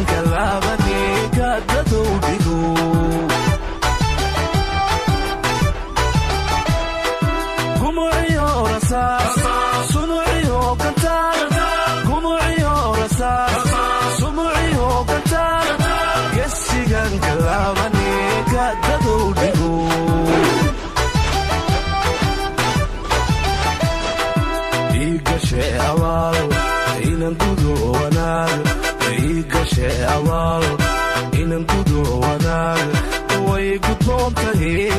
كلامني كادتو بدو قمعي ورصاص صنعي وقتال قمعي ورصاص صنعي وقتال قسيقان كلامني كادتو بدو شيء أول إن نقدو ونال شيء أول إن نقدو ونال ويقدون تهي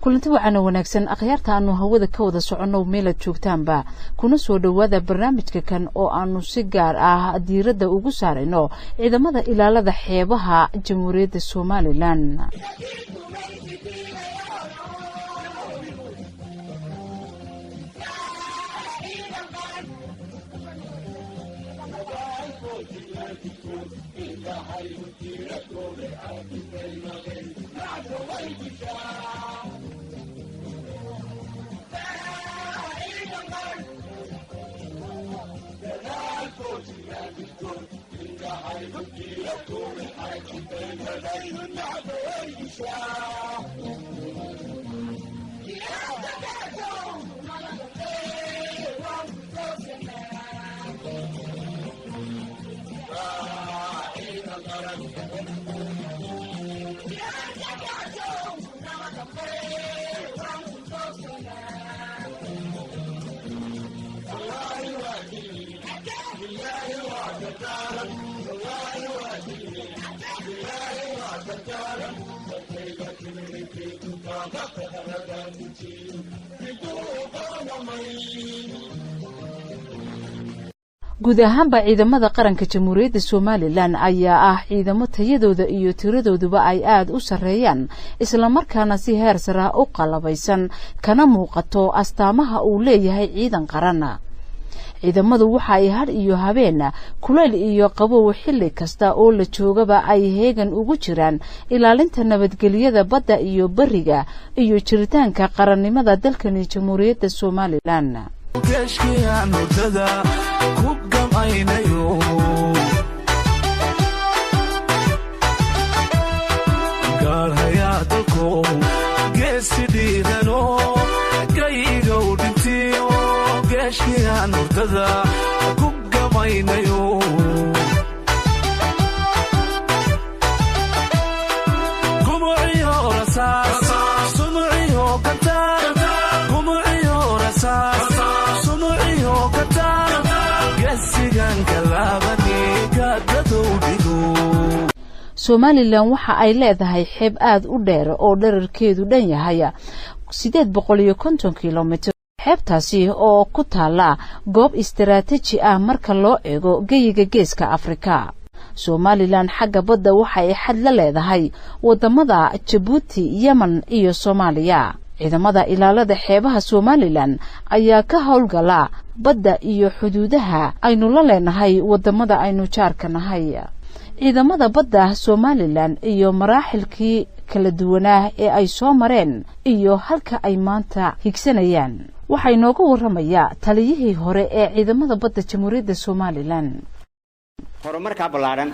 kulanti waxaana wanaagsan akhyaarta aanu hawada ka wada soconno meel aad joogtaanba kuna soo dhawaada barnaamijka kan oo aanu si gaar ah diiradda ugu saarayno ciidamada ilaalada xeebaha Jamhuuriyadda Soomaaliland. guud ahaanba ciidamada qaranka Jamhuuriyadda Soomaaliland ayaa ah ciidamo tayadooda iyo tiradooduba ay aad u sareeyaan isla markaana si heer sare u qalabaysan kana muuqato astaamaha uu leeyahay ciidan qaran. ciidamadu waxa ay har iyo habeen kuleel iyo qabow xilli kasta oo la joogaba ay heegan ugu jiraan ilaalinta nabadgelyada badda iyo bariga iyo jiritaanka qarannimada dalkani Jamhuuriyadda Soomaaliland. كشكيان مرتدى كوكم عينيو قال هياتكو قيسي ديدنو قيقو دنتيو كشكيان مرتدى كوكم عينيو قمعيو رساس صنعيو قتال قمعيو رساس Somaliland waxa ay leedahay xeeb aad u dheer oo dhererkeedu dhan yahay 850 kiiloomitir. xeebtaasi oo ku taala goob istiraatiiji ah marka loo eego geyiga geeska Afrika. Somaliland xagga badda waxa ay xad la leedahay wadamada Djibouti, Yemen iyo Soomaaliya. ciidamada ilaalada xeebaha Somaliland ayaa ka howlgala badda iyo xuduudaha aynu la leenahay wadamada aynu jaarka nahay. ciidamada badda Somaliland iyo maraaxilkii kala duwanaa ee ay soo mareen iyo halka ay maanta higsanayaan waxay nooga waramayaa taliyihii hore ee ciidamada badda Jamhuuriyadda Somaliland. horumarka ballaaran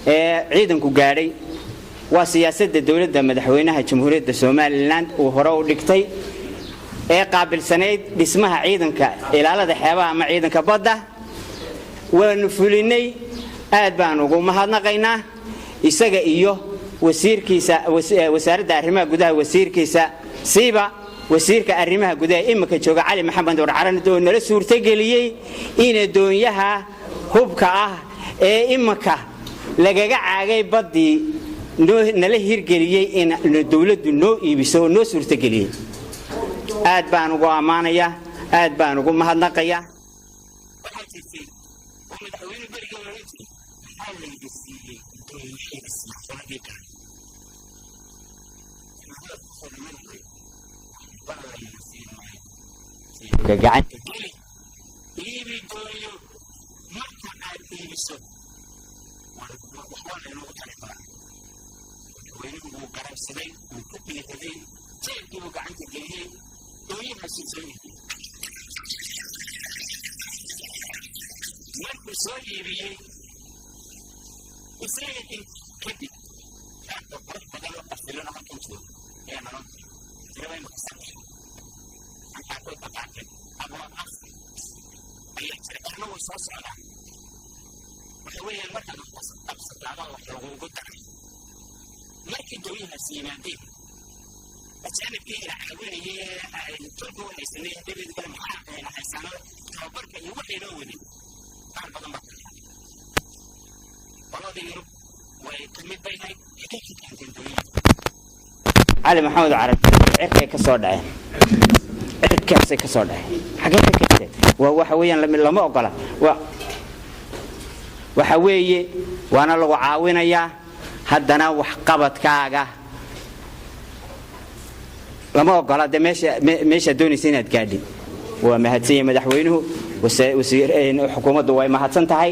ee ciidanku gaadhay waa siyaasadda dawladda madaxweynaha Jamhuuriyadda Somaliland uu hore u dhigtay ee qaabilsaneyd dhismaha ciidanka ilaalada xeebaha ama ciidanka badda. waanu fulinay aad baan ugu mahadnaqaynaa isaga iyo wasiirkiisa wasaaradda arrimaha gudaha wasiirkiisa siiba wasiirka arrimaha gudaha imika jooga Cali Maxamed Warcaran oo nala suurtageliyay in doonyaha hubka ah ee imika lagaga caagay badii nala hirgeliyay in dawladdu noo iibiso noo suurtageliyay. aad baan ugu amaanayaa aad baan ugu mahadnaqayaa. markuu soo iibiyey isaga kadib shacabka qurux badan oo qasilana halkan jooga ee nolol tirada maqsantay halkaa ku dhaqaaqay aboo af ayaa jira qarno way soo socdaan waxa weeyaan markaad qabsataaba wax lagugu daray markii dawyahaasi yimaadeen ajaanibkii ila caawinayay turku haysanay david gale maxaa ayna haysano tababarka iyo wixii loo wadin qaar badan baa qoladii yurub way ka mid baynayd inay ka keenteen dawladda cali maxamed carab cirkay ka soo dhaceen cirkaasay ka soo dhaceen xagee ka keenteen waa waxa weeyaan lama ogola waxa weeye waana lagu caawinayaa haddana wax qabadkaaga lama ogola de meesha doonaysa inaad gaadhin waa mahadsan madaxweynuhu wasiir xukuumaddu way mahadsan tahay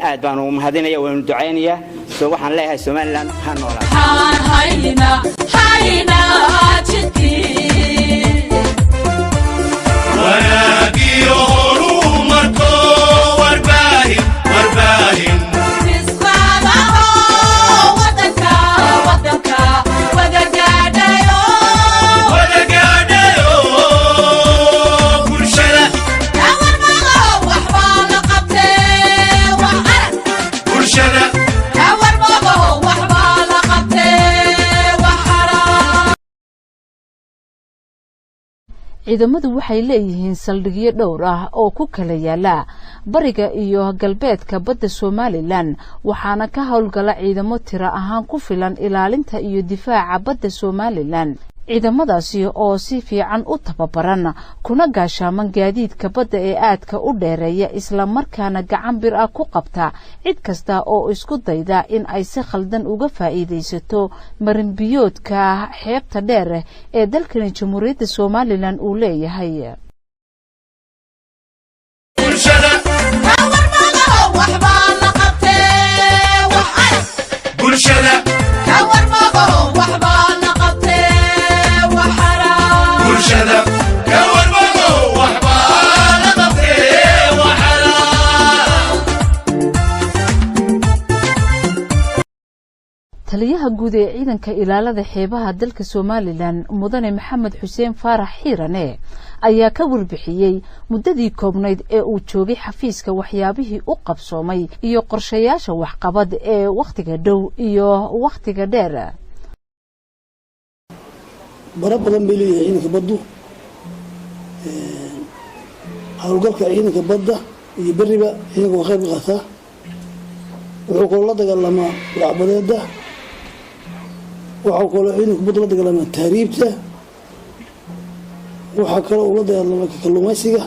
aad baan u mahadinaya waan duceynayaa soo waxaan leeyahay Soomaaliland ha noolaato ciidamadu waxay leeyihiin saldhigyo dhowr ah oo ku kala yaala bariga iyo galbeedka badda Soomaaliland waxaana ka howlgala ciidamo tiro ahaan ku filan ilaalinta iyo difaaca badda Soomaaliland ciidamadaasi oo si fiican u tababaran kuna gaashaaman gaadiidka badda ee aadka u dheereeya isla markaana gacan bir ah ku qabta cid kasta oo isku dayda in ay si khaldan uga faa'iideysato marinbiyoodka xeebta dheer ee dalkan Jamhuuriyadda Soomaaliland uu leeyahay taliyaha guud ee ciidanka ilaalada xeebaha dalka Soomaaliland mudane Maxamed Xuseen Faarax Xiirane ayaa ka warbixiyay muddadii koobnayd ee uu joogay xafiiska waxyaabihii u qabsoomay iyo qorshayaasha waxqabad ee waqtiga dhow iyo waqtiga dheer badan bay leeyahay ciidanka baddu hawlgalka ciidanka badda iyo bariba ciidanka waa qayb qaata wuxuu kula la dagaalamaa wacbadeeda waxaa kaloo ciidanka badda la dagaalamaa tahriibta waxaa kaloo ula dagaalamaa kalluumaysiga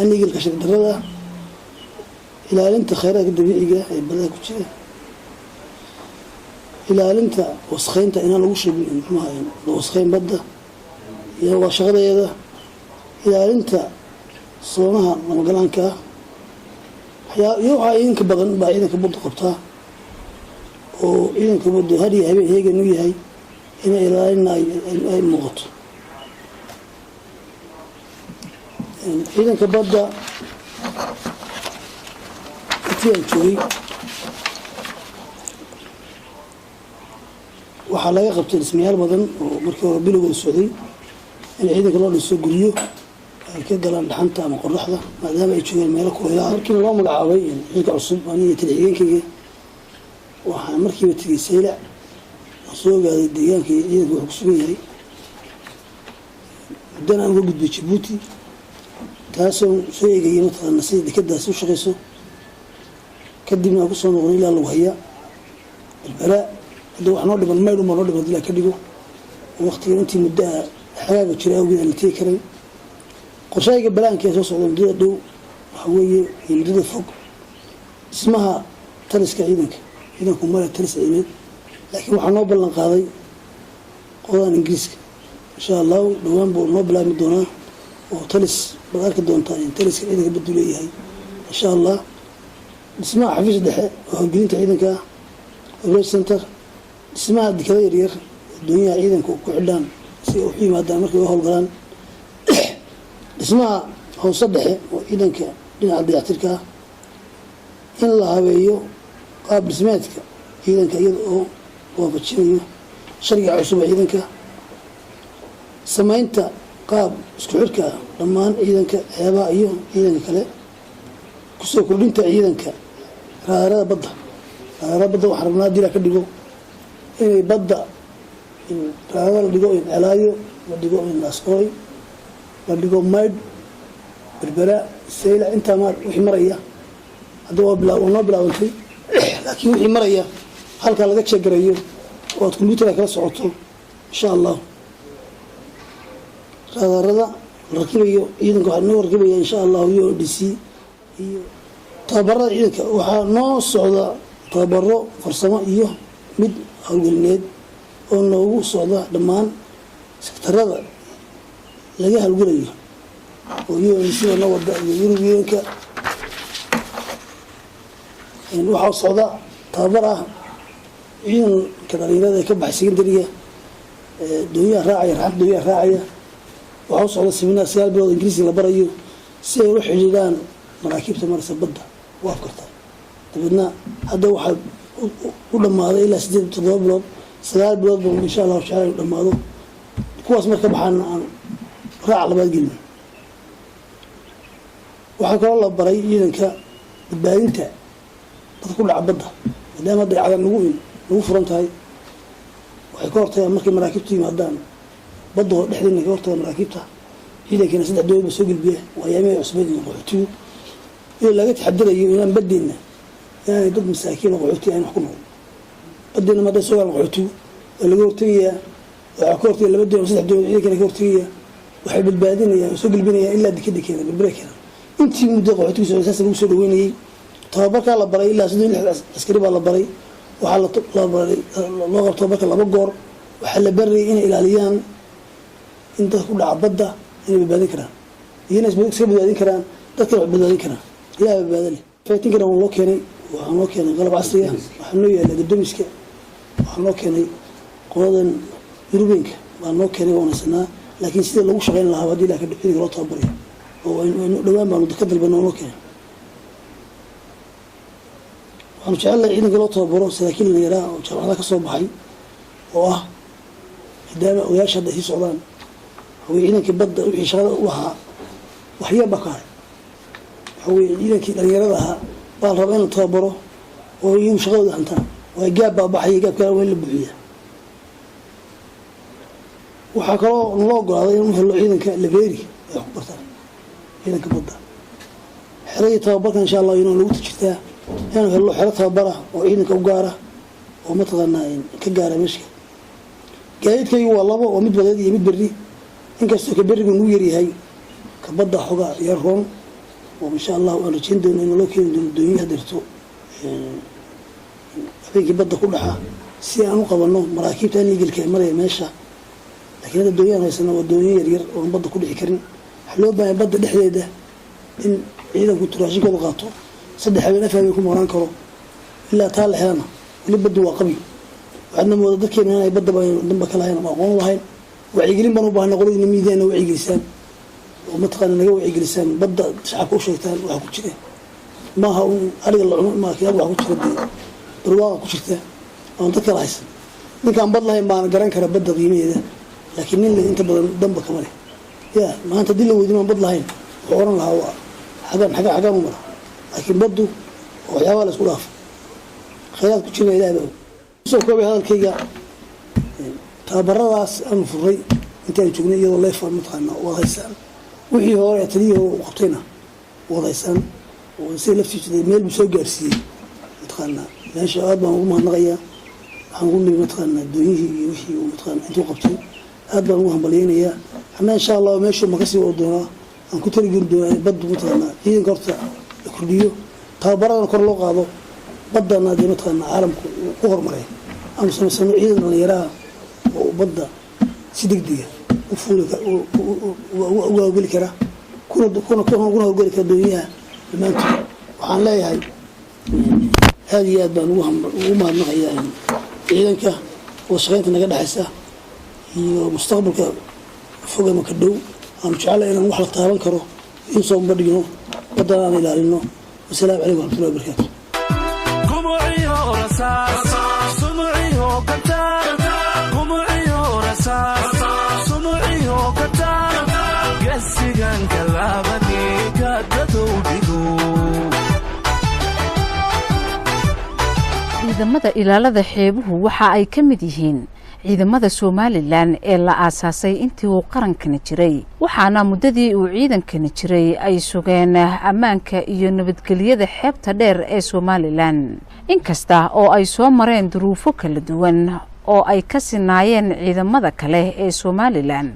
anigilka shaqdarrada ilaalinta khayraadka dabiiciga ee badaha ku jira ilaalinta wasakheynta inaan lagu shubin muxuuha wasakheyn badda iyo waa shaqadeeda ilaalinta soonaha lamagalaanka iyo waxaa ciidanka badan baa ciidanka badda qabtaa oo ciidanka baddu har iyo habeen heegan u yahay inay ilaalina ay muuqato ciidanka badda intii aan joogay waxaa laga qabtay dhismayaal badan oo markii hore bilowgooda socday in ciidanka loo dhiso guryo ay ka galaan dhaxanta ama qorraxda maadaama ay joogeen meelo kuleelaa markiina loo magacaabay ciidanka cusub aniga taliya-xigeenkayga waxaan markiiba tegay saylac aan soo ogaaday deegaanka ciidanka wuxuu ku sugan yahay muddana aan uga gudbay Jabuuti taasoo soo eegayay mataqaana sida dekeddaasi u shaqayso kadibna aan kusoo noqday ilaa lagu hayaa albaraa hadda wax noo dhiman maydh uma noo dhiman ilaa ka dhigo waqtigan intii muddo ah xagaaga jira awgeed aan la tegi karay qorshayga balaankee soo socda muddada dhow waxa weeye iyo muddada fog dhismaha taliska ciidanku male talis ciideed laakiin waxaa noo ballan qaaday qodan ingiriiska insha allahu dhowaan buu noo bilaabmi doonaa oo talis baad arki doontaa in taliska ciidanka baddu leeyahay insha allah dhismaha xafiis dhexe oo howlgelinta ciidanka operation center dhismaha dekada yaryar doonyaha ciidanka ku xidhaan si ay u yimaadaan markay u howlgalaan dhismaha hoose dhexe oo ciidanka dhinaca dayactirka in la habeeyo qaab dhismeedka ciidanka iyada oo waafajinayo sharciga cusub ee ciidanka, samaynta qaab isku xidhka ah dhammaan ciidanka xeebaha iyo ciidanka kale, kusoo kordhinta ciidanka raadaarada badda. raadaarada badda waxaan rabnaa dila ka dhigo inay badda raadada la dhigo in Celaayo, la dhigo in Laasqoray, la dhigo Maydh, Berbera, Sayla, intaa wixii maraya hadda waa noo bilaabantay, laakiin wixii maraya halkaa laga jeegarayo oo aad kombiyuutarka kala socoto insha allah. raadaarada la rakibayo ciidanka waxaa noo rakibaya insha allah iyo ODC iyo tababarada ciidanka. waxaa noo socda tababaro farsamo iyo mid howlgelineed oo noogu socda dhammaan sektarada laga howlgelayo oo UNC noo wada iyo Yurubiyanka. waxaa socda tababar ah ciidanka dhalinyarada ka baxay secondary-ga doonyaha raacaya raxanta doonyaha raacaya. waxaa socda seminar 9 bilood Ingiriisi la barayo si ay u xidhiidhaan maraakiibta maraysa badda u afkarta. dabeedna hadda waxaa u dhammaaday ilaa 8-7 bilood 9 bilood buu insha allah shaqada u dhamaado. kuwaas marka baxaan aan raac labaad gelin. waxaa kaloo la baray ciidanka badbaadinta dadka ku dhaca badda maadaama hadda cadan lagu furan tahay. waxay ka hortagaan markay maraakiibtu yimaadaan badda dhexdeena ka hortagaan maraakiibta. ciidankeena 3 dowlad soo gudbiya waayaamay cusbad iyo qaxootiga iyo laga taxadirayo inaan badeena inaan dad masaakiin oo qaxooti aan wax ku nool badeena ma soo galan qaxootiga oo laga hortagaya. waxaa ka hortagaya 2 dowlad 3 dowlad ciidankeena ka hortagaya. waxay badbaadinayaan soo gudbinayaan ilaa dekedeena Berbera. intii muddo qaxootiga soo lagu soo dhaweynayay tababarka la baray ilaa 36 askari baa la baray. waxaa la baray loo qabto tababarka 2 goor. waxaa la baray inay ilaaliyaan in dadka ku dhaca badda inay badbaadin karaan iyana iska badbaadin karaan dadka wax badbaadin karaan ilaahay badbaado leh. fighting-kana loo keenay waxaa loo keenay qalab casri ah. waxaa noo yaala gadoomiska. waxaa loo keenay qoladan Yurubiyanka baa noo keenay wanaagsanaa laakiin sida lagu shaqeyn lahaa hadii la ka dhicin loo tababarayo oo aynu dhawaan baan ka dalbanay loo keenay. waxaan jecelahay ciidanka loo tababaro saraakiil la yaraa oo jaamacada ka soo baxay oo ah maadaama odayaasha hadda sii socdaan haween ciidankii badda wixii shaqada u ahaa waxyaaba ka haray. haween ciidankii dhalinyarada ahaa baa la rabaa in la tababaro oo iyagu shaqadooda hantaan. waa gaab baa baxaya gaab kale waa in la buuxiyaa. waxaa kaloo loo ogolaaday in helo ciidanka Labeeri ay ku bartaan ciidanka badda. xerada tababarka insha allah inuu lagu jirtaa inuu helo xero tababara oo ciidanka u gaara oo mataqaanaa ka gaara meesha. gaadiidkaygu waa 2 oo mid badeed iyo mid berri. inkastoo ka berrigu uu yar yahay ka badda xogaa yar roon oo insha allah aan rajayn doono in loo keeno doonyaha dirto habeenkii badda ku dhaxa si aan u qabanno maraakiibta illegalka ee maraya meesha. laakiin hadda doonyaha haysana waa doonyo yar yar oo badda ku dhici karin. waxaa loo baahan badda dhexdeeda in ciidanku turaashinkooda qaato 3 habeen 4 habeen ku maqnaan karo ilaa taa la helana weli baddu waa qabi. waxaadna mooda dadkeena inay badda damba kala hayn ama aqoon lahayn. wacyigelin baan u baahnaa qoladiina miidiyaana wacyigelisaan oo mataqaana naga wacyigelisaan badda shacabka u sheegtaan waxa ku jira maaha un ariga la cuno maakiyaad waxa ku jira barwaaqa ku jirta oo dadka la haysan. ninkaan bad lahayn baan garan kara badda qiimaheeda laakiin nin inta badan damba kama leh. maanta dil la weydiin bad lahayn wuxuu oran lahaa waa xagaan u mara. laakiin baddu waxyaaba la isku dhaaf khayraad ku jira ilaahay baa soo koobay hadalkayga. tababaradaas aan furay intaan joognay iyadoo leefan mataqaana wadaysaan wixii hore taliyo u qabtayna wadaysaan oo si laftiisa meel uu soo gaarsiiyay mataqaana meesha aad baan ugu mahadnaqayaa. waxaan ku nimid mataqaana doonihii iyo wixii uu mataqaana intuu qabtay aad baan ugu hambalyeynaya. ana insha Allah meesha ma ka sii wado doonaa aan ku tali geli doonaa baddu mataqaana ciidanka horta la kordhiyo tababarada kor loo qaado baddana dee mataqaana caalamku u horumaray aan sameysano ciidan dhalinyarada oo badda si degdeg ah u fuuli uga hawlgeli kara kuna hawlgeli kara doonyaha dhammaantood. waxaan leeyahay aad iyo aad baan ugu mahadnaqayaa ciidanka wada shaqaynta naga dhexaysa iyo mustaqbalka fog ama ka dhow. aan jecelahay inaan wax la taaban karo in soo bandhigno baddana aan ilaalino. wasalaamu calaykum waraxmatullahi wabarakaatu. قمعي ورصاص سمعي وقتال قمعي ورصاص سمعي وقتال قسيقان كلابني كادتو ديقو ciidamada ilaalada xeebuhu waxa ay ka mid yihiin ciidamada Soomaaliland ee la aasaasay intii uu qarankana jiray waxaana muddadii uu ciidankana jiray ay sugeen ammaanka iyo nabadgelyada xeebta dheer ee Soomaaliland inkasta oo ay soo mareen duruufo kala duwan oo ay ka sinaayeen ciidamada kale ee Soomaaliland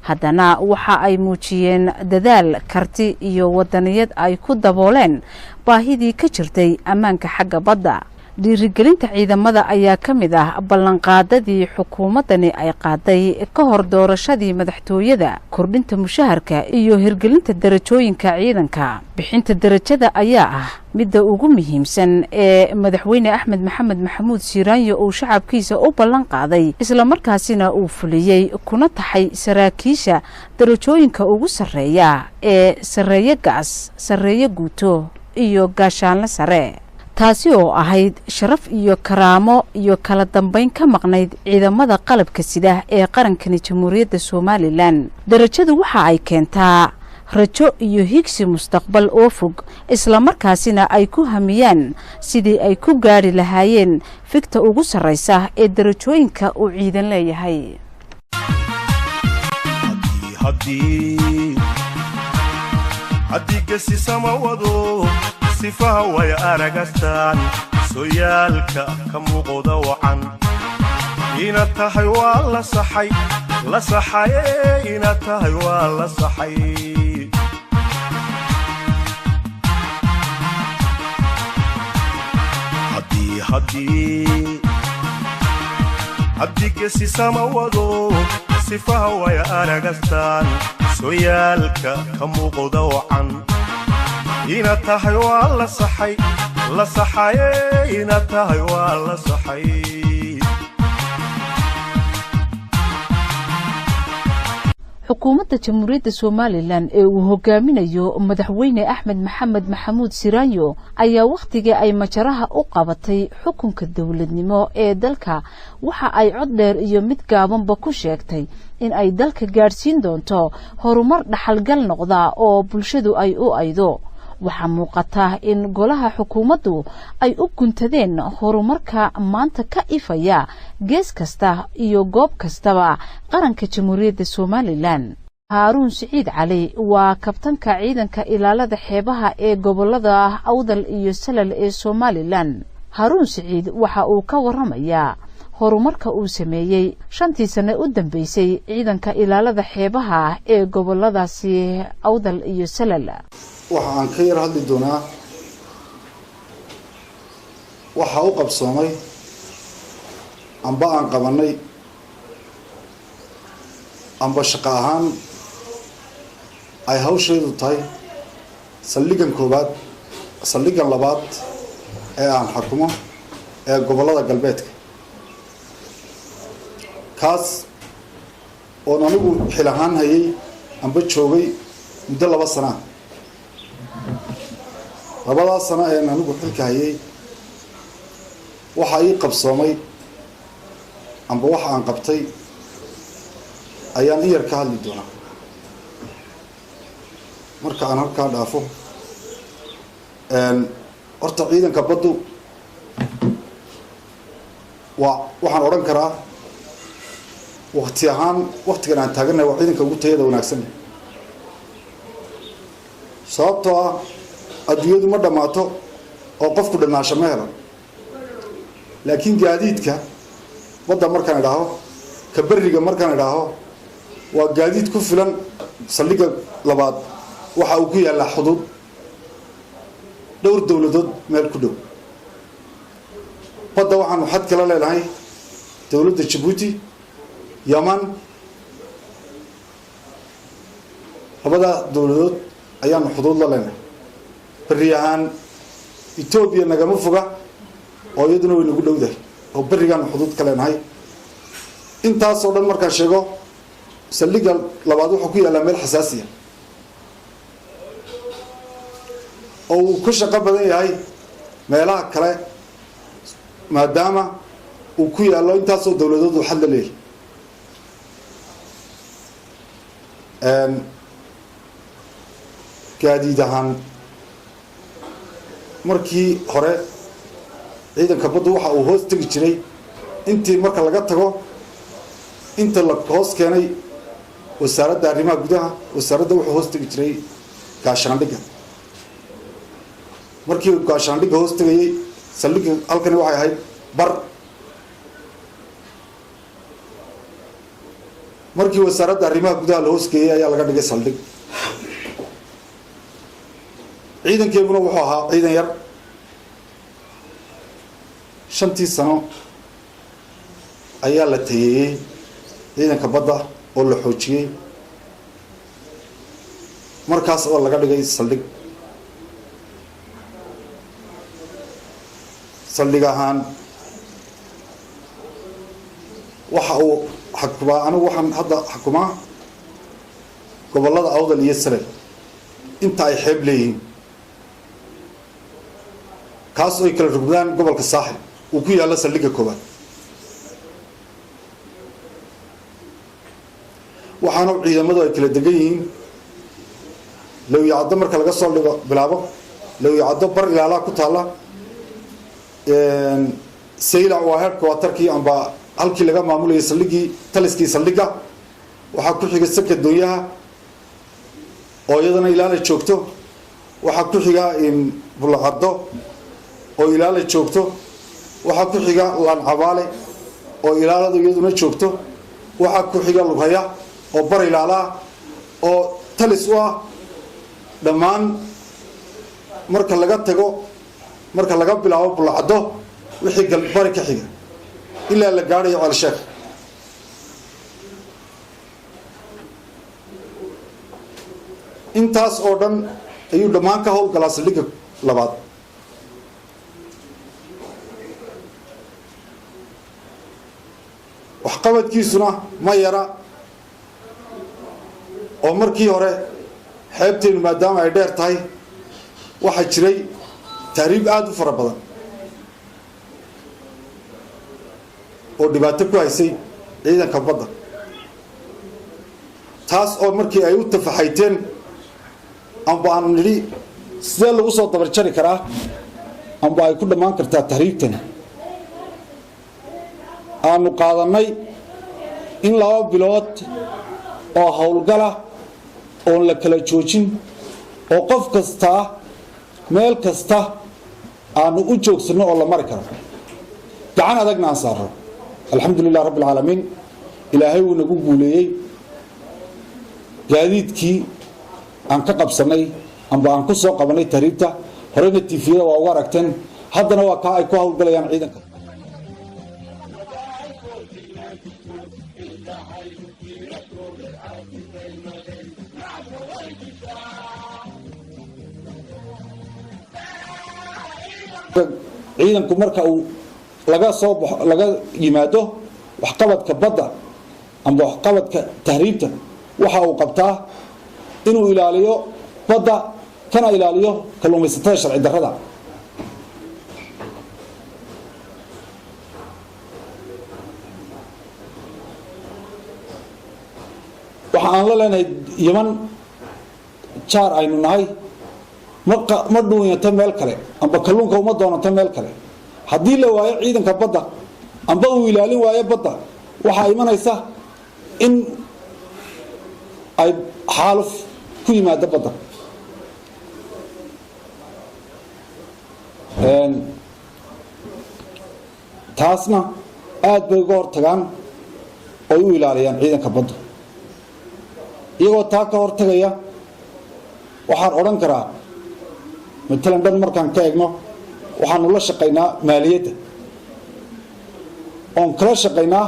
haddana waxa ay muujiyeen dadaal karti iyo wadaniyad ay ku dabooleen baahidii ka jirtay ammaanka xagga badda dhiirigelinta ciidamada ayaa ka mid ah ballanqaadadii xukuumadani ay qaaday ka hor doorashadii madaxtooyada kordhinta mushaharka iyo hirgelinta darajooyinka ciidanka bixinta darajada ayaa ah midda ugu muhiimsan ee madaxweyne Axmed Maxamed Maxamuud Siiraanyo uu shacabkiisa u ballan qaaday isla markaasina uu fuliyay kuna taxay saraakiisha darajooyinka ugu sareeya ee sareeya gaas sareeya guuto iyo gaashaanle sare taasi oo ahayd sharaf iyo karaamo iyo kala dambeyn ka maqnayd ciidamada qalabka sida ee qarankani Jamhuuriyadda Soomaaliland darajadu waxa ay keentaa rajo iyo higsi mustaqbal oo fog isla markaasina ay ku hamiyaan sidii ay ku gaari lahaayeen fikta ugu sareysa ee darajooyinka uu ciidan leeyahay haddii gesi samawado sifaha way aragastaan sooyaalka ka muuqda wacan ina tahay waa la saxay ina tahay waa la saxay haddii gesi samawado sifaha way aragastaan sooyaalka ka muuqda wacan ina tahay waa la saxay ina tahay waa la saxay xukuumadda Jamhuuriyadda Soomaaliland ee uu hogaaminayo madaxweyne Axmed Maxamed Maxamuud Siiraanyo ayaa waqtiga ay majaraha u qabatay xukunka dawladnimo ee dalka waxa ay cod dheer iyo mid gaabanba ku sheegtay in ay dalka gaarsiin doonto horumar dhaxalgal noqda oo bulshadu ay u aydo waxa muuqata in golaha xukuumaddu ay u guntadeen horumarka maanta ka ifaya gees kasta iyo goob kastaba qaranka Jamhuuriyadda Soomaaliland Haruun Saciid Cali waa kabtanka ciidanka ilaalada xeebaha ee gobolada Awdal iyo Salal ee Soomaaliland Haruun Saciid waxa uu ka waramayaa horumarka uu sameeyay 5 sano u dambeysay ciidanka ilaalada xeebaha ee goboladaasi Awdal iyo Salal waxaan ka yar hadli doonaa waxa uu qabsoomay amba aan qabanay amba shaqo ahaan ay hawsheedu tahay saldhigan koobaad saldhigan labaad ee aan xukumo ee gobolada galbeedka kaas oo anigu xil ahaan hayay amba joogay muddo 2 sano labadaas sano ee anigu xilka hayay waxa ay qabsoomay amba waxa aan qabtay ayaan iyar ka hadli doonaa marka aan halka dhaafo horta ciidanka baddu waxaan oran karaa waqtigan aan taaganahay waa ciidanka ugu tayada wanaagsan sababtoo ah adduunyadu ma dhamaato oo qofku dhamaasho ma helan laakiin gaadiidka badda markaan idhaaho ka bariga markaan idhaaho waa gaadiid ku filan saldhiga labaad waxa uu ku yaallaa xuduud dhowr dowladood meel ku dhow badda waxaanu xad kala leenahay dowladda Djibouti Yaman labada dowladood ayaanu xuduud la leenahay bariyahan Ethiopia nagama foga oo iyaduna way nagu dhowdahay oo barigan xuduud ka leenahay intaas oo dhan marka sheego saldhiga labaad wuxuu ku yaallaa meel xasaasi ah oo uu ku shaqo badan yahay meelaha kale maadaama uu ku yaallo intaasoo dowladoodu xad la leeyahay gaadiid ahaan markii hore ciidanka baddu waxa uu hoos tegi jiray intii marka laga tago inta la hoos keenay wasaaradda arrimaha gudaha wasaaradda wuxuu hoos tegi jiray gaashaandhigga markii gaashaandhigga hoos tegayey saldhigga halkani waxay ahayd bar markii wasaaradda arrimaha gudaha la hoos geeyey ayaa laga dhigay saldhig ciidankeeguna wuxuu ahaa ciidan yar 5 sano ayaa la tayeeyey ciidanka badda oo la xoojiyey markaas oo laga dhigay saldhig ahaan waxa uu xakumaa anigu waxaan hadda xukumaa gobollada Awdal iyo Sanaag inta ay xeeb leeyihiin kaas oo ay kala rugdaan gobolka Saaxil uu ku yaalla saldhigga koowaad waxaana ciidamadu ay kala degan yihiin Lowyacaddo marka laga soo dhigo bilaabo Lowyacaddo bar ilaalaha ku taala saylac waa heerka watarkii amba halkii laga maamulayay saldhiggii taliskii saldhigga waxaa ku xiga saka doonyaha oo iyadana ilaala joogto waxaa ku xiga Bulaqado oo ilaala joogto waxaa ku xiga Laan Cabaale oo ilaaladu iyaduna joogto waxaa ku xiga Lughaya oo bar ilaala oo talis u ah dhammaan marka laga tago marka laga bilaabo Bulaqado wixii galbari ka xiga ilaa la gaarayo Al-Sheekh intaas oo dhan ayuu dhammaan ka howlgalaa saldhigga labaad waxqabadkiisuna ma yara oo markii hore xeebteenu maadaama ay dheer tahay waxaa jiray tahriib aada u fara badan oo dhibaato ku haysay ciidanka badda taas oo markii ay u tafaxayteen amba aan nidhi sidee lagu soo dabarjari karaa amba ay ku dhammaan kartaa tahriibtani aanu qaadanay in 2 bilood oo howlgala oon la kala joojin oo qof kasta meel kasta aanu u joogsano oo la mari karo gacan adagna aan saaro alxamdulilah rabbil caalamiin ilaahay wuu nagu guuleeyey gaadiidkii aan ka qabsanay amba aan ku soo qabanay tahriibta horena tiifiyada waa uga aragteen haddana waa kaa ay ku howlgalayaan ciidanka ciidanku marka uu laga yimaado waxqabadka badda amba waxqabadka tahriibta waxa uu qabtaa inuu ilaaliyo badda kana ilaaliyo kalluumaysatada sharci darrada waxa aan la leenahay Yemen jaar aynu nahay ma dhuunyato meel kale amba kalluunka uma doonato meel kale haddii la waayo ciidanka badda amba uu ilaalin waayo badda waxaa imanaysa in ay xaaluf ku yimaado badda taasna aad bay uga hortagaan oo u ilaaliyaan ciidanka badda iyagoo taa ka hortagaya waxaan odhan karaa matalan dhan markaan ka eegno waxaanu la shaqaynaa maaliyadda oon kala shaqaynaa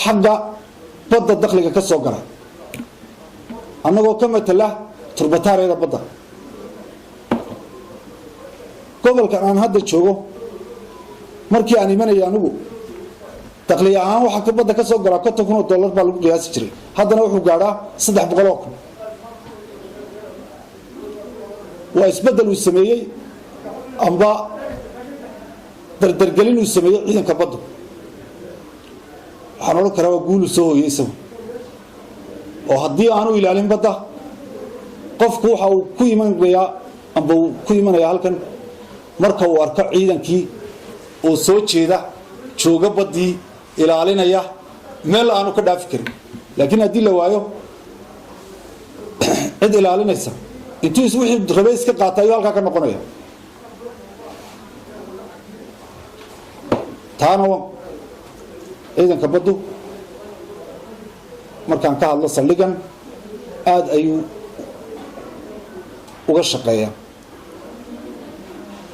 xagga badda dakhliga ka soo gala annagoo ka matala turbataariyada badda gobolkan aan hadda joogo markii aan imanaya anigu dakhli ahaan waxaa ka badda ka soo galaa $50,000 baa lagu qiyaasi jiray haddana wuxuu gaadhaa $300,000 waa isbeddel uu sameeyey amba dardargelin uu sameeyo ciidanka baddu waxaan odhan karaa waa guulu soo hooyey isagu oo haddii aanu ilaalin badda qofku waxa uu ku imanayaa amba uu ku imanayaa halkan marka uu arko ciidankii oo soo jeeda jooga baddii ilaalinaya meel aanu ka dhaafi karin laakiin haddii la waayo cid ilaalinaysa intuu wixii rabay iska qaata ayuu halkaa ka noqonaya taana ciidanka baddu markaan ka hadlo saldhigan aad ayuu uga shaqeeyaa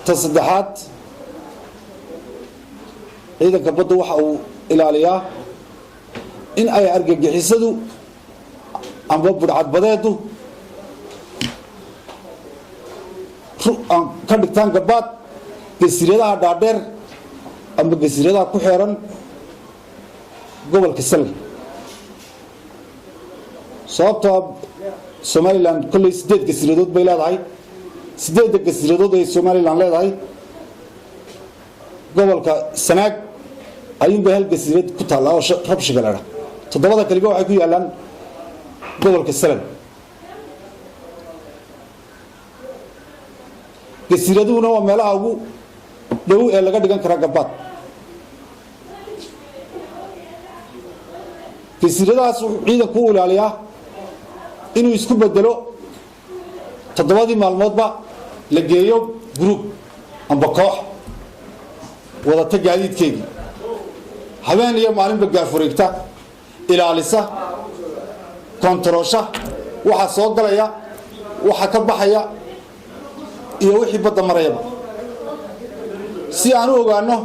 ta saddexaad ciidanka baddu waxa uu ilaaliyaa in ay argagixisadu amba budhcadbadeedu ka dhigtaan gabaad gasiiradaha dhaadheer amba gasiiradaha ku xeeran gobolka salga sababtoo somalilan kolley 8 gasiiradood bay leedahay 8 gasiiradood ay somalilan leedahay gobolka sanaag ayuunbay hal gasiirad ku taallaa oo rabshiga leedha 7 kaliba waxay ku yaalaan gobolka salan gasiiraduhuna waa meelaha ugu dhow ee laga dhigan karaa gabaad gasiiradahaas wuxuu ciidanku u ilaaliyaa inuu isku bedelo 7 maalmoodba la geeyo group amba koox wadata gaadiidkeedii habeen iyo maalinba gaarfureegta ilaalisa kontaroosha waxa soo galaya waxa ka baxaya iyo wixii badda marayaba si aan u ogaano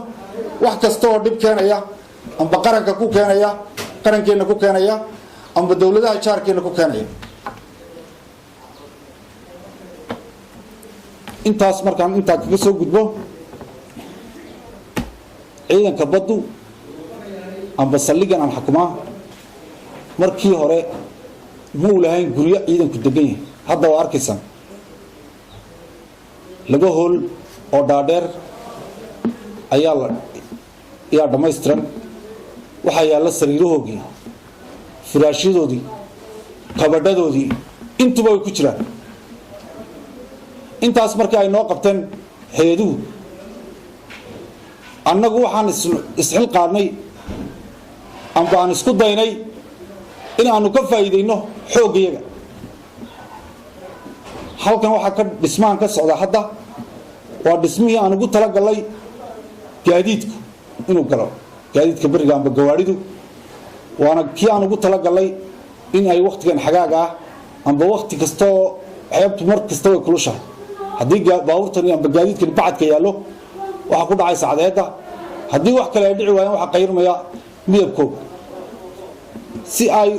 wax kasta oo dhib keenaya amba qaranka ku keenaya qarankeena ku keenaya amba dawladaha jaarkeena ku keenaya intaas markaan intaa kaga soo gudbo ciidanka baddu amba saldhigan aan xukumaa markii hore ma u lahayn guryo ciidanku degan yahay hadda waa arkaysaan laba hool oo dhaadheer ayaa dhammaystiran waxaa yaalla sariirahoogii firaashyadoodii kabadhadoodii intuba way ku jiraan intaas markii ay noo qabteen hay-aduhu annagu waxaan isxil qaadnay amba aan isku daynay in aanu ka faa'iidayno xooggayaga halkan waxaa ka dhismahan ka socda hadda waa dhismihii aan ugu talagalnay gaadiidku inuu galo gaadiidka beriga amba gawaadhidu waana kii aan ugu talagalnay in ay wakhtigan xagaaga ah amba wakhti kasta oo xeebtu mar kasta way kulushahay haddii baabuurtani amba gaadiidkani bacadka yaallo waxaa ku dhacaysa cadceedda haddii wax kale ay dhici waayaan waxaa qayrmaya midabkooda si ay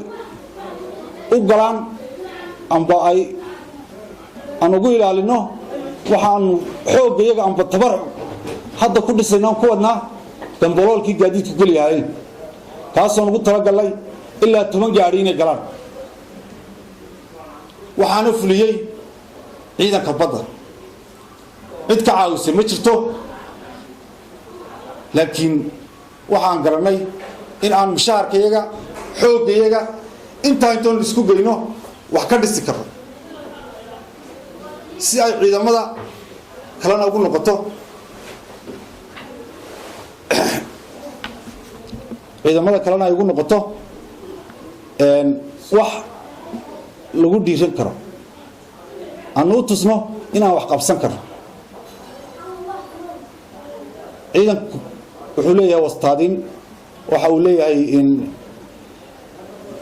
u galaan amba aan ugu ilaalino waxaanu xooggayaga amba tabar hadda ku dhisayno ku wadnaa damboloolkii gaadiidku geli yahayn kaasoo ugu talagalnay ilaa 10 gaari inay galaan waxaana fuliyey ciidanka badda cid ka caawisay ma jirto laakiin waxaan garanay in aan mushaharkayaga xooggayaga intaan isku geyno wax ka dhisi karno si ay ciidamada kalena ugu noqoto ay ugu noqoto wax lagu dhiiran karo aanu u tusno inaan wax qabsan karno ciidanku wuxuu leeyahay wastaadin waxa uu leeyahay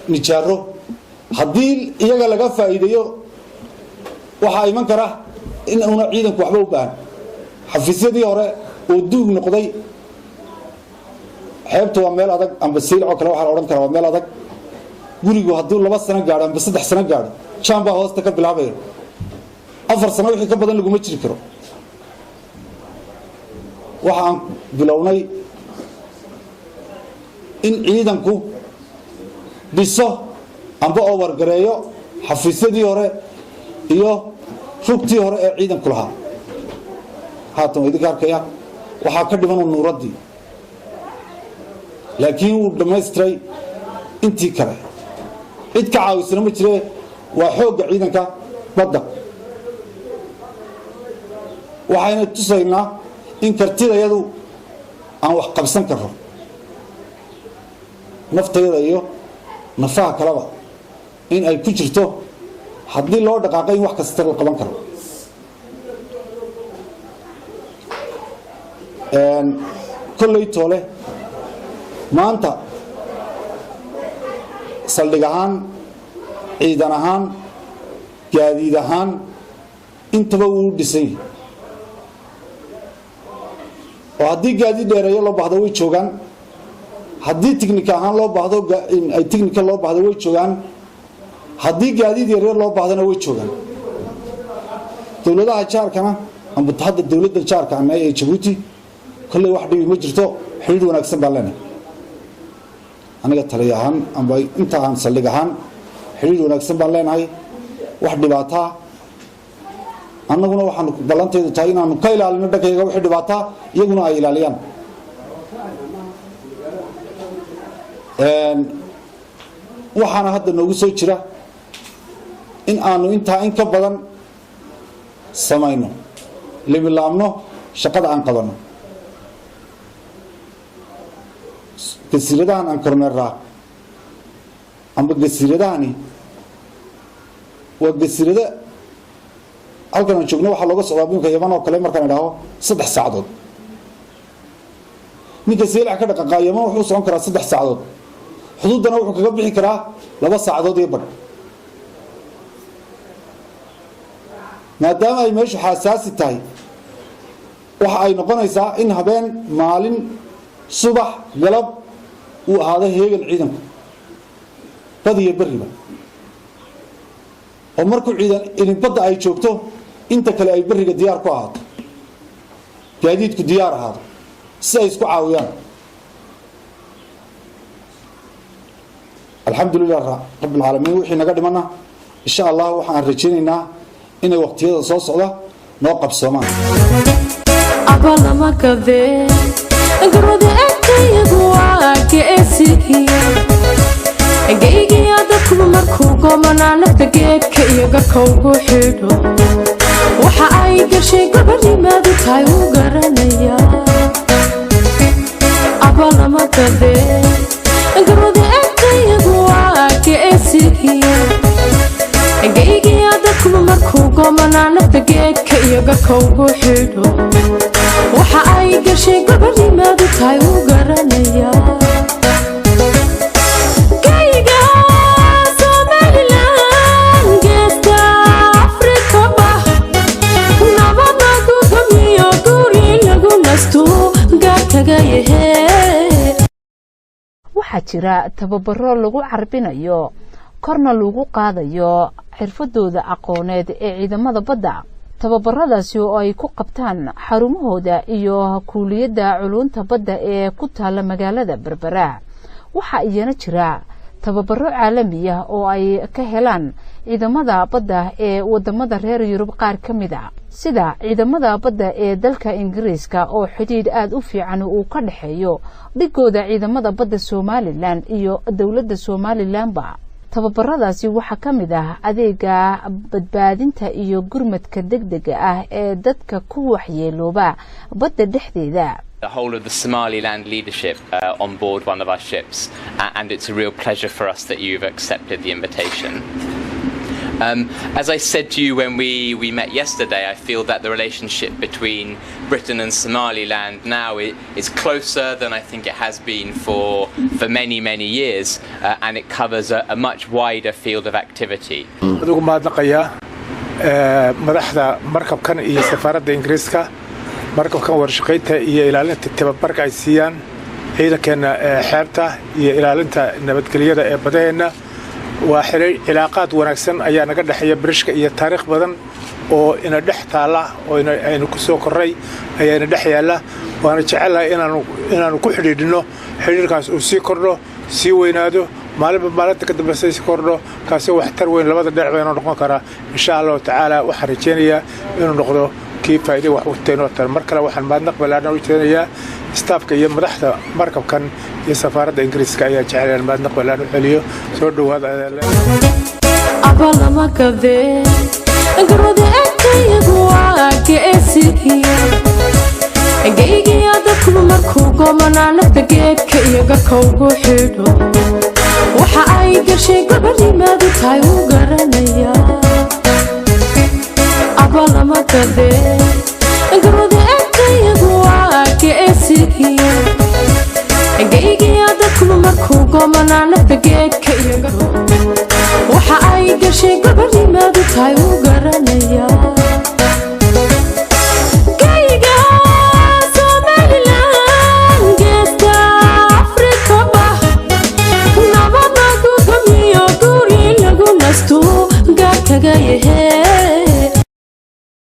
nijaaro haddii iyaga laga faa'iideeyo waxaa iman kara in una ciidanku waxba u baahan xafiisyadii hore oo duug noqday xeebtu waa meel adag amba siilcoo kale waxaa la odhan karaa waa meel adag gurigu hadduu 2 sano gaadho amba 3 sano gaadho jaan baa hoosta ka bilaabaya 4 sano wixii ka badan laguma jiri karo waxaan bilownay in ciidanku dhiso amba overgareeyo xafiisyadii hore iyo rugtii hore ee ciidanku lahaa haatan idinka arkaya waxaa ka dhiman nuuradii laakiin uu dhamaystiray intii kale cid ka caawisana ma jire waa xoogga ciidanka badda waxayna tusaynaa in kartidayadu aan wax qabsan karno naftayada iyo nafaha kaleba in ay ku jirto haddii loo dhaqaaqay in wax kasta la qaban karo kolley toole maanta saldhig ahaan ciidan ahaan gaadiid ahaan intaba wuu dhisay oo haddii gaadiid dheereeyo loo baahdo way joogaan haddii tiknika ahaan loo baahdo ay tiknika loo baahdo way joogaan haddii gaadiid yaryar loo baahdana way joogaan dowladaha jaarkana amba hadda dowladda jaarka ama ee Djibouti kolley wax dhibi ma jirto xiriir wanaagsan baa leenahay aniga taliye ahaan amba inta aan saldhig ahaan xiriir wanaagsan baan leenahay wax dhibaato annaguna waxaan ballanteedu tahay inaanu ka ilaalino dhankayga wixii dhibaato iyaguna ay ilaaliyaan waxaana hadda noogu soo jira in aanu intaa in ka badan samayno libilaabno shaqada aan qabano gasiiradahan aan kormeeraa amba gasiiradahani waa gasiirada halkan aan joogno waxaa looga socdaa dhulka Yaman oo kale markaan idhaaho 3 saacadood ninka seelac ka dhaqaaqaa Yaman wuxuu socon karaa 3 saacadood xuduudana wuxuu kaga bixi karaa 2 saacadood iyo badh maadaama ay meeshu xasaasi tahay waxa ay noqonaysaa in habeen maalin subax galab uu ahaado heegan ciidanku badiyo bariba oo markuu ciidan badda ay joogto inta kale ay bariga diyaar ku ahaato gaadiidku diyaar ahaado si ay isku caawiyaan alxamdulilah rabbil caalamiin wixii naga dhimana insha Allah waxaan rajaynaynaa inay waqtiyada soo socda noo qabsoomaan abalama kade garwada agtayadu waa geesigiya geygiya dadku markuu gomanaa nafta geedka iyo garka ugu xidho waxa ay gashay gabadhimaadu tahay u garanaya abalama kade garwada agtayadu waa geesigiya geygiya dadku markuu gomanaa nafta geedka iyo garka ugu xidho waxa ay gashay gabadhimaadu tahay u garanaya waxaa jira tababaro lagu carbinayo korna lagu qaadayo xirfadooda aqooneed ee ciidamada badda tababaradaasi oo ay ku qabtaan xarumahooda iyo kuuliyadda culunta badda ee ku taala magaalada Berbera waxa iyana jira tababaro caalami ah oo ay ka helaan ciidamada badda ee wadamada reer Yurub qaar kamid ah sida ciidamada badda ee dalka Ingiriiska oo xidhiidh aad u fiican uu ka dhaxeeyo dhigooda ciidamada badda Somaliland iyo dawladda Somaliland ba tababaradaasi waxa kamid ah adeega badbaadinta iyo gurmadka degdega ah ee dadka ku waxyeelooba badda dhexdeeda the whole of the Somaliland leadership on board one of our ships, and it's a real pleasure for us that you've accepted the invitation. As I said to you when we met yesterday, I feel that the relationship between Britain and Somaliland now is closer than I think it has been for many, many years, and it covers a much wider field of activity. markabkan iyo safaaradda Ingiriiska markabkan warshaqeynta iyo ilaalinta tababarka ay siiyaan ciidankeena xeebta iyo ilaalinta nabadgelyada ee badeena waa xiriir cilaaqaad wanaagsan ayaa naga dhaxeeya British iyo taariikh badan oo ina dhex taala oo aynu ku soo koray ayaana dhex yaala waana jecelahay inaanu ku xidhiidhino xiriirkaas uu sii kordho sii weynaado maalinta ka dambaysa sii kordho kaasi wax tar weyn labada dhinac bayna noqon kara insha Allah taala waxaan rajeynayaa inuu noqdo kii faa'iido wax u teenoo tan mar kale waxaan mahadnaq ballaaran u jeedinayaa staafka iyo madaxda markabkan iyo safaaradda ingiriiska ayaa jecel mahadnaq ballaaran u celiyo soo dhawaada abalama kadee garwada agtayagu waa geesihiya geygiya dadku markuu goomanaa nafta geedka iyo garka ugu xidho waxa ay gashay gabadhimaadu tahay u garanaya abalama kadee garwada agtayagu waa geesihiya geygiya dadku markuu goomanaa nafta geedka iyo garka waxa ay gashay gabadhimaadu tahay u